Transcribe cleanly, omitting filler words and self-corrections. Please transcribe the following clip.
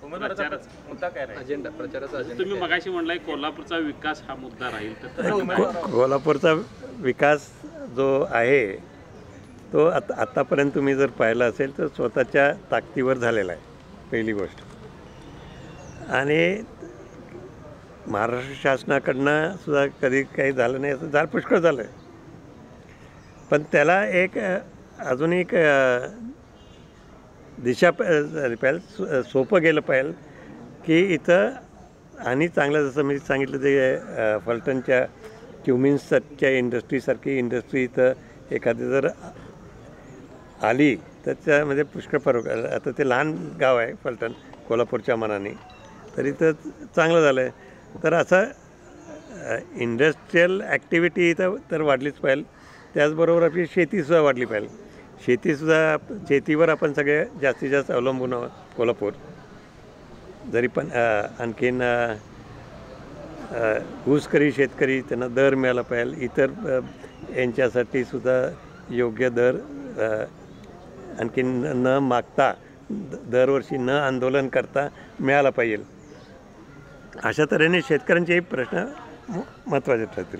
मुद्दा काय राहील अजेंडा प्रचाराचा अजेंडा तुम्ही मगाशी म्हणलाय कोल्हापूरचा विकास हा मुद्दा राहील तर कोल्हापूरचा विकास जो आहे तो आत्तापर्यंत तुम्ही जर पाहिला असेल तर स्वतःच्या ताकदीवर झालेला आहे पहिली गोष्ट. आणि महाराष्ट्र शासनाकडनं सुद्धा कधी काही झालं नाही, असं पुष्कळ झालं आहे. पण त्याला एक अजून एक दिशा झाली पाहिजे, सोपं गेलं पाहिजे की इथं आणि चांगलं जसं मी सांगितलं ते फलटणच्या क्युमिन्सच्या इंडस्ट्रीसारखी इंडस्ट्री इथं एखादी जर आली तर त्यामध्ये पुष्कळ फरक. आता ते लहान गाव आहे फलटण कोल्हापूरच्या मानाने, तरी तर चांगलं झालं आहे. तर असं इंडस्ट्रीयल ॲक्टिव्हिटी इथं तर वाढलीच पाहिजे. त्याचबरोबर आपली शेतीसुद्धा वाढली पाहिजे. शेतीवर आपण सगळे जास्तीत जास्त अवलंबून आहोत कोल्हापूर. जरी पण आणखीन ऊसकरी शेतकरी त्यांना दर मिळाला पाहिजे. इतर यांच्यासाठी सुद्धा योग्य दर आणखीन न मागता दरवर्षी न आंदोलन करता मिळाला पाहिजे. अशा तऱ्हेने शेतकऱ्यांचेही प्रश्न महत्त्वाचे ठरतील.